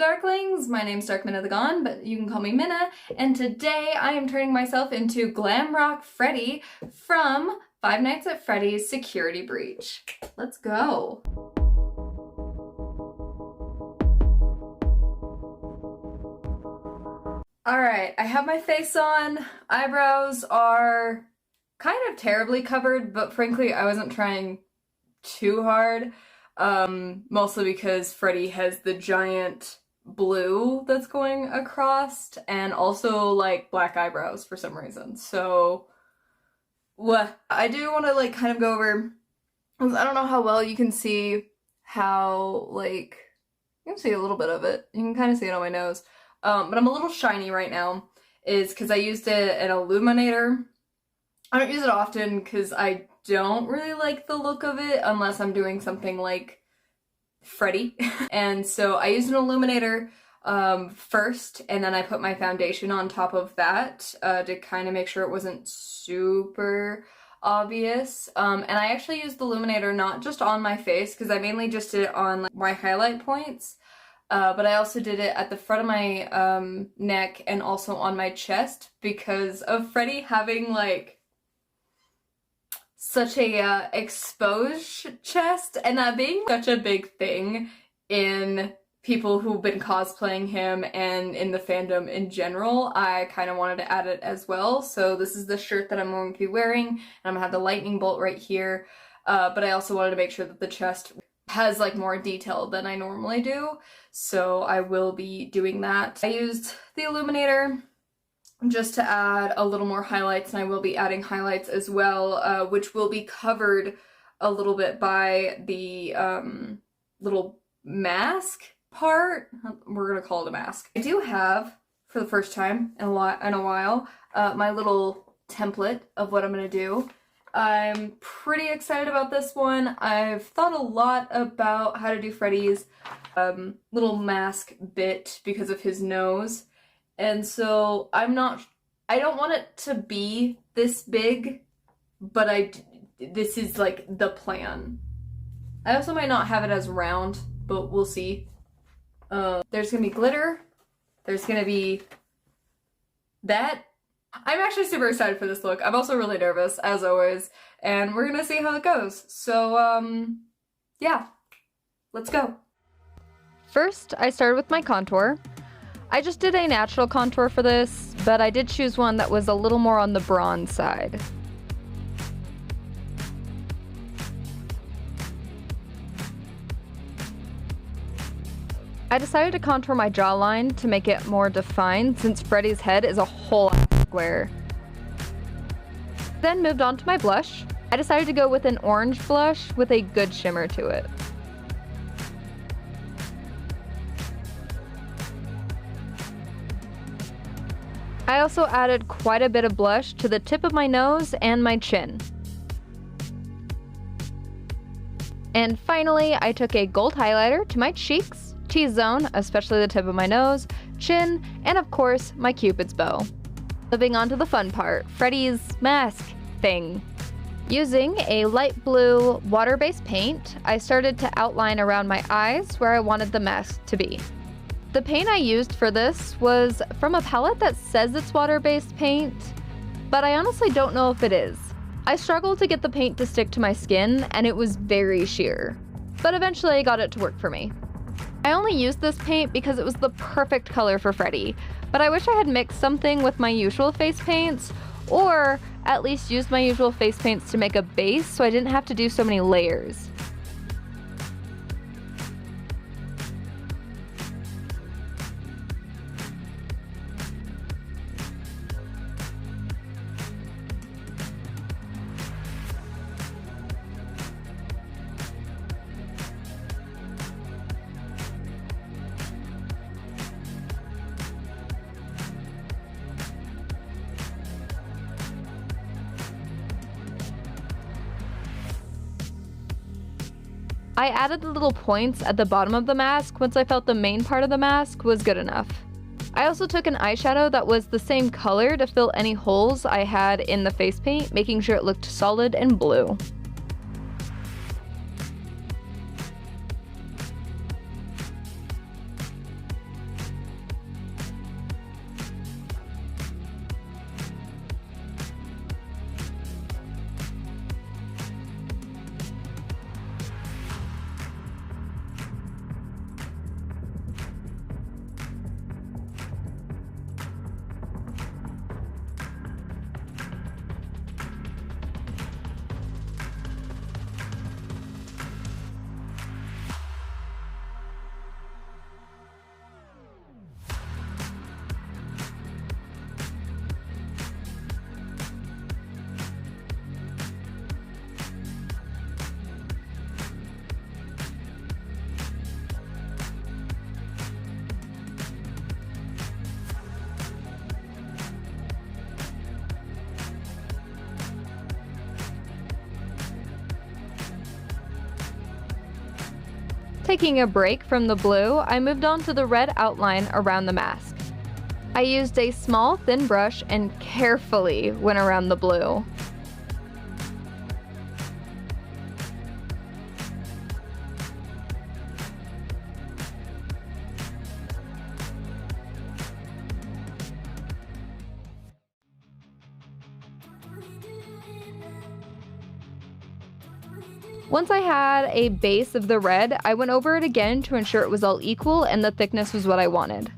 Darklings, my name's Dark Minna the Gone, but you can call me Minna, and today I am turning myself into Glamrock Freddy from Five Nights at Freddy's Security Breach. Let's go! Alright, I have my face on. Eyebrows are kind of terribly covered, but frankly I wasn't trying too hard. Mostly because Freddy has the giant blue that's going across and also like black eyebrows for some reason. So what I do want to like kind of go over, I don't know how well you can see how like, you can see a little bit of it. You can kind of see it on my nose. But I'm a little shiny right now is because I used an Illuminator. I don't use it often because I don't really like the look of it unless I'm doing something like Freddy. And so I used an Illuminator first, and then I put my foundation on top of that to kind of make sure it wasn't super obvious. And I actually used the Illuminator not just on my face, because I mainly just did it on like, my highlight points, but I also did it at the front of my neck and also on my chest because of Freddy having like such a exposed chest, and that being such a big thing in people who've been cosplaying him and in the fandom in general, I kind of wanted to add it as well. So this is the shirt that I'm going to be wearing, and I'm gonna have the lightning bolt right here, but I also wanted to make sure that the chest has like more detail than I normally do, so I will be doing that. I used the Illuminator just to add a little more highlights, and I will be adding highlights as well, which will be covered a little bit by the little mask part. We're gonna call it a mask. I do have, for the first time in a while, my little template of what I'm gonna do. I'm pretty excited about this one. I've thought a lot about how to do Freddy's little mask bit because of his nose. And so I don't want it to be this big, but this is like the plan. I also might not have it as round, but we'll see. There's gonna be glitter. There's gonna be that. I'm actually super excited for this look. I'm also really nervous, as always, and we're gonna see how it goes. So, yeah, let's go. First, I started with my contour. I just did a natural contour for this, but I did choose one that was a little more on the bronze side. I decided to contour my jawline to make it more defined since Freddy's head is a whole square. Then moved on to my blush. I decided to go with an orange blush with a good shimmer to it. I also added quite a bit of blush to the tip of my nose and my chin. And finally, I took a gold highlighter to my cheeks, T-zone, especially the tip of my nose, chin, and of course, my Cupid's bow. Moving on to the fun part, Freddy's mask thing. Using a light blue water-based paint, I started to outline around my eyes where I wanted the mask to be. The paint I used for this was from a palette that says it's water-based paint, but I honestly don't know if it is. I struggled to get the paint to stick to my skin, and it was very sheer, but eventually I got it to work for me. I only used this paint because it was the perfect color for Freddy, but I wish I had mixed something with my usual face paints, or at least used my usual face paints to make a base so I didn't have to do so many layers. I added the little points at the bottom of the mask once I felt the main part of the mask was good enough. I also took an eyeshadow that was the same color to fill any holes I had in the face paint, making sure it looked solid and blue. Taking a break from the blue, I moved on to the red outline around the mask. I used a small, thin brush and carefully went around the blue. Once I had a base of the red, I went over it again to ensure it was all equal and the thickness was what I wanted.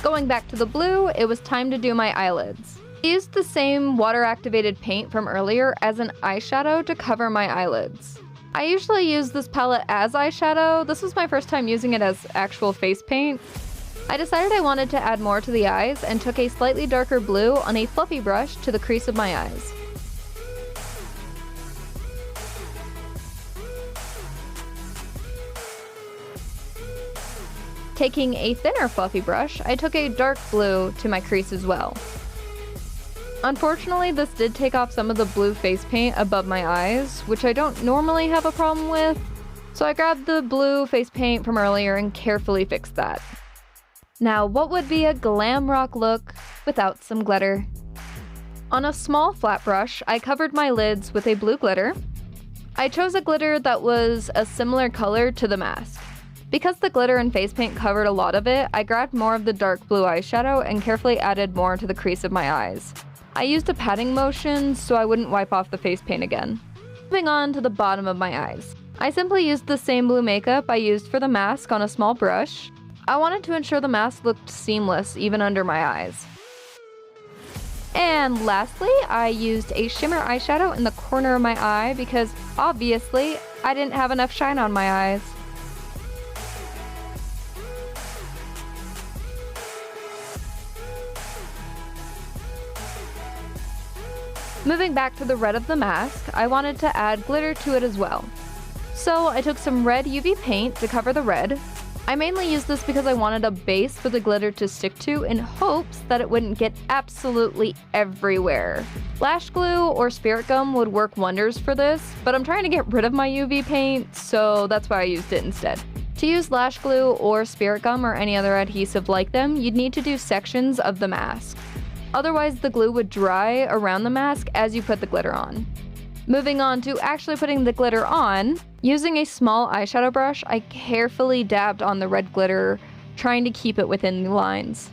Going back to the blue, it was time to do my eyelids. I used the same water-activated paint from earlier as an eyeshadow to cover my eyelids. I usually use this palette as eyeshadow. This was my first time using it as actual face paint. I decided I wanted to add more to the eyes and took a slightly darker blue on a fluffy brush to the crease of my eyes. Taking a thinner fluffy brush, I took a dark blue to my crease as well. Unfortunately, this did take off some of the blue face paint above my eyes, which I don't normally have a problem with, so I grabbed the blue face paint from earlier and carefully fixed that. Now, what would be a glam rock look without some glitter? On a small flat brush, I covered my lids with a blue glitter. I chose a glitter that was a similar color to the mask. Because the glitter and face paint covered a lot of it, I grabbed more of the dark blue eyeshadow and carefully added more to the crease of my eyes. I used a patting motion so I wouldn't wipe off the face paint again. Moving on to the bottom of my eyes. I simply used the same blue makeup I used for the mask on a small brush. I wanted to ensure the mask looked seamless even under my eyes. And lastly, I used a shimmer eyeshadow in the corner of my eye because obviously I didn't have enough shine on my eyes. Moving back to the red of the mask, I wanted to add glitter to it as well. So I took some red UV paint to cover the red. I mainly used this because I wanted a base for the glitter to stick to in hopes that it wouldn't get absolutely everywhere. Lash glue or spirit gum would work wonders for this, but I'm trying to get rid of my UV paint, so that's why I used it instead. To use lash glue or spirit gum or any other adhesive like them, you'd need to do sections of the mask. Otherwise, the glue would dry around the mask as you put the glitter on. Moving on to actually putting the glitter on, using a small eyeshadow brush, I carefully dabbed on the red glitter, trying to keep it within the lines.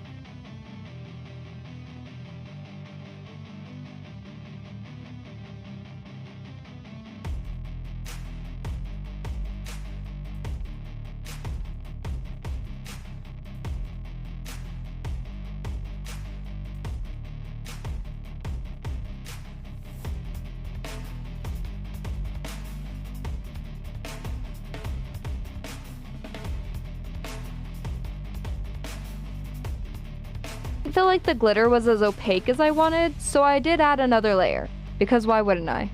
I feel like the glitter was as opaque as I wanted, so I did add another layer, because why wouldn't I?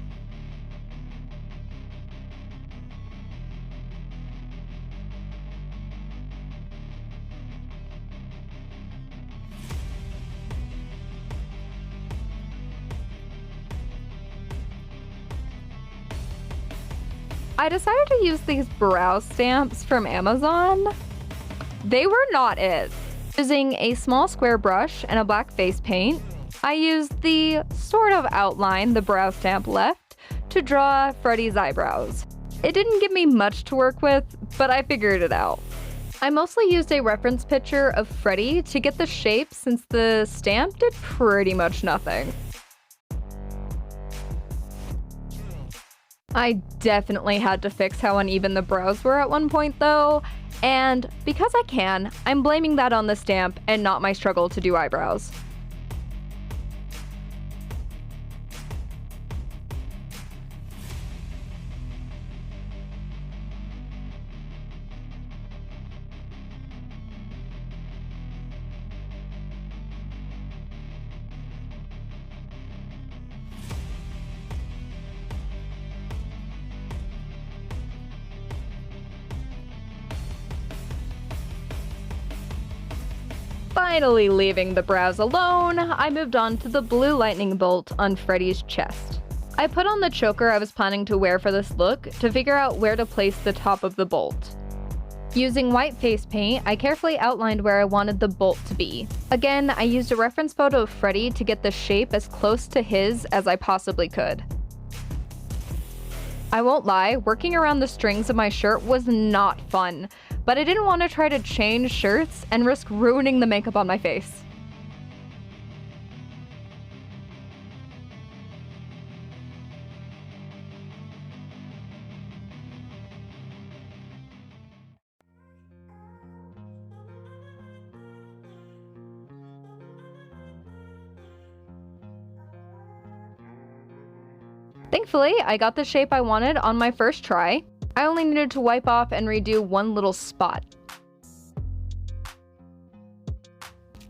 I decided to use these brow stamps from Amazon. They were not it. Using a small square brush and a black face paint, I used the sort of outline the brow stamp left to draw Freddy's eyebrows. It didn't give me much to work with, but I figured it out. I mostly used a reference picture of Freddy to get the shape since the stamp did pretty much nothing. I definitely had to fix how uneven the brows were at one point though, and because I can, I'm blaming that on the stamp and not my struggle to do eyebrows. Finally leaving the brows alone, I moved on to the blue lightning bolt on Freddy's chest. I put on the choker I was planning to wear for this look to figure out where to place the top of the bolt. Using white face paint, I carefully outlined where I wanted the bolt to be. Again, I used a reference photo of Freddy to get the shape as close to his as I possibly could. I won't lie, working around the strings of my shirt was not fun, but I didn't want to try to change shirts and risk ruining the makeup on my face. Thankfully, I got the shape I wanted on my first try. I only needed to wipe off and redo one little spot.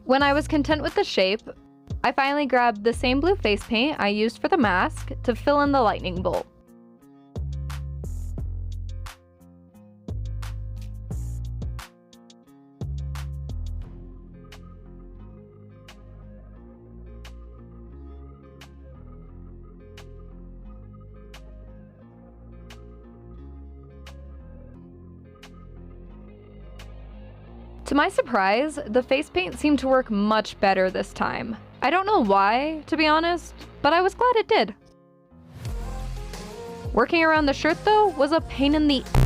When I was content with the shape, I finally grabbed the same blue face paint I used for the mask to fill in the lightning bolt. To my surprise, the face paint seemed to work much better this time. I don't know why, to be honest, but I was glad it did. Working around the shirt, though, was a pain in the ass.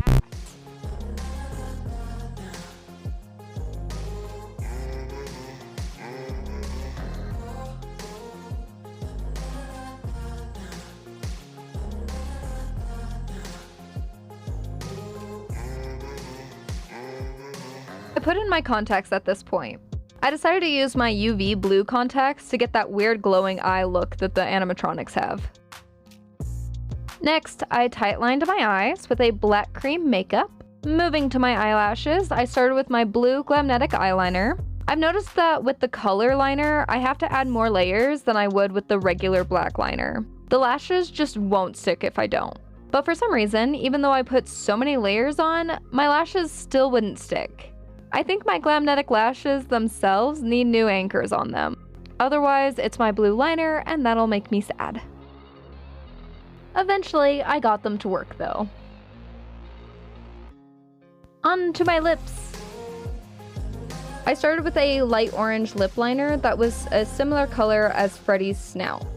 I put in my contacts at this point. I decided to use my UV blue contacts to get that weird glowing eye look that the animatronics have. Next, I tightlined my eyes with a black cream makeup. Moving to my eyelashes, I started with my blue Glamnetic eyeliner. I've noticed that with the color liner, I have to add more layers than I would with the regular black liner. The lashes just won't stick if I don't. But for some reason, even though I put so many layers on, my lashes still wouldn't stick. I think my Glamnetic lashes themselves need new anchors on them. Otherwise, it's my blue liner and that'll make me sad. Eventually, I got them to work though. On to my lips. I started with a light orange lip liner that was a similar color as Freddy's snout.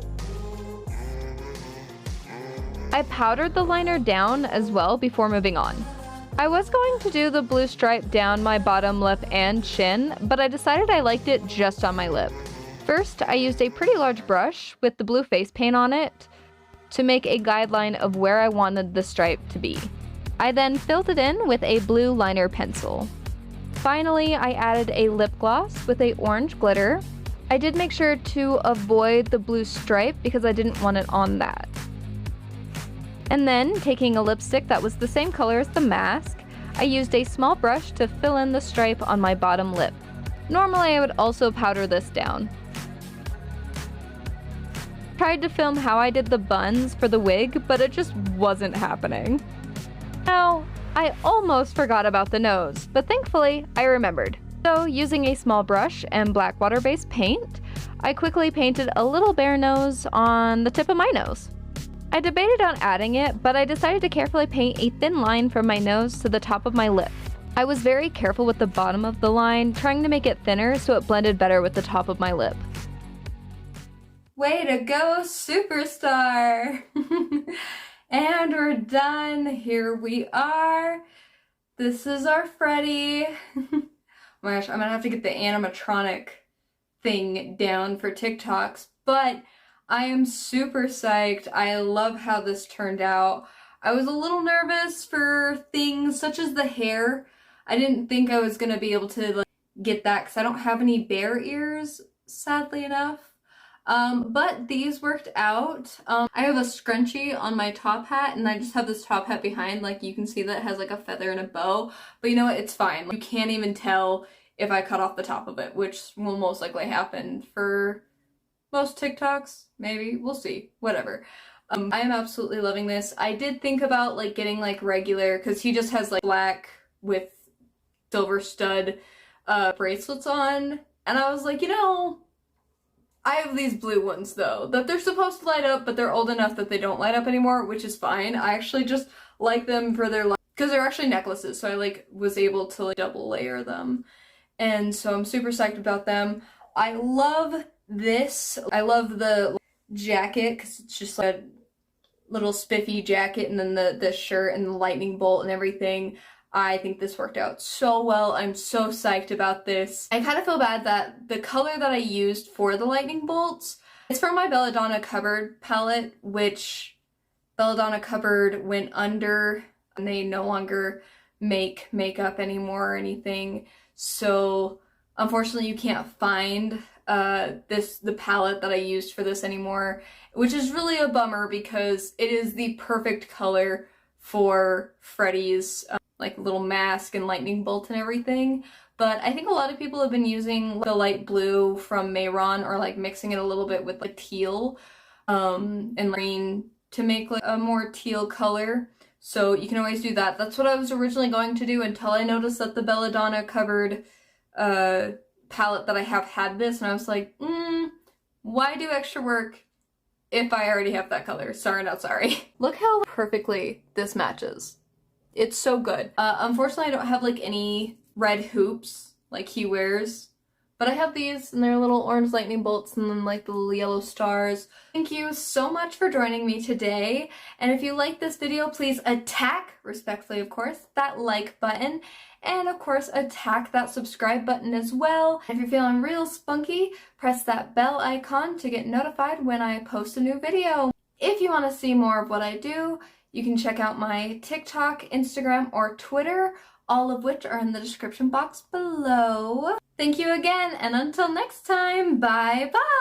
I powdered the liner down as well before moving on. I was going to do the blue stripe down my bottom lip and chin, but I decided I liked it just on my lip. First, I used a pretty large brush with the blue face paint on it to make a guideline of where I wanted the stripe to be. I then filled it in with a blue liner pencil. Finally, I added a lip gloss with a orange glitter. I did make sure to avoid the blue stripe because I didn't want it on that. And then, taking a lipstick that was the same color as the mask, I used a small brush to fill in the stripe on my bottom lip. Normally, I would also powder this down. Tried to film how I did the buns for the wig, but it just wasn't happening. Now, I almost forgot about the nose, but thankfully, I remembered. So, using a small brush and black water-based paint, I quickly painted a little bear nose on the tip of my nose. I debated on adding it, but I decided to carefully paint a thin line from my nose to the top of my lip. I was very careful with the bottom of the line, trying to make it thinner so it blended better with the top of my lip. Way to go, superstar! And we're done. Here we are. This is our Freddy. Oh my gosh, I'm gonna have to get the animatronic thing down for TikToks, but I am super psyched. I love how this turned out. I was a little nervous for things such as the hair. I didn't think I was gonna be able to get that because I don't have any bear ears, sadly enough. But these worked out. I have a scrunchie on my top hat and I just have this top hat behind, like you can see that has like a feather and a bow, but you know what, it's fine. You can't even tell if I cut off the top of it, which will most likely happen for most TikToks, maybe, we'll see, whatever. I am absolutely loving this. I did think about like getting like regular, because he just has like black with silver stud bracelets on, And I was like, you know, I have these blue ones though, that they're supposed to light up, but they're old enough that they don't light up anymore, which is fine. I actually just like them for their light, because they're actually necklaces, so I like was able to like double layer them. And so I'm super psyched about them. I love this. I love the jacket because it's just like a little spiffy jacket, and then the shirt and the lightning bolt and everything. I think this worked out so well. I'm so psyched about this. I kind of feel bad that the color that I used for the lightning bolts is from my Belladonna Cupboard palette, which Belladonna Cupboard went under and they no longer make makeup anymore or anything. So unfortunately you can't find the palette that I used for this anymore, which is really a bummer because it is the perfect color for Freddy's like little mask and lightning bolt and everything. But I think a lot of people have been using the light blue from Mehron, or like mixing it a little bit with like teal and green to make like a more teal color. So you can always do that. That's what I was originally going to do until I noticed that the Belladonna Cupboard palette that I have had this, and I was like, why do extra work if I already have that color? Sorry, not sorry. Look how perfectly this matches. It's so good. Unfortunately, I don't have like any red hoops like he wears, but I have these, and they're little orange lightning bolts and then like the little yellow stars. Thank you so much for joining me today. And if you like this video, please attack, respectfully of course, that like button. And of course, attack that subscribe button as well. If you're feeling real spunky, press that bell icon to get notified when I post a new video. If you want to see more of what I do, you can check out my TikTok, Instagram, or Twitter, all of which are in the description box below. Thank you again, and until next time, bye bye!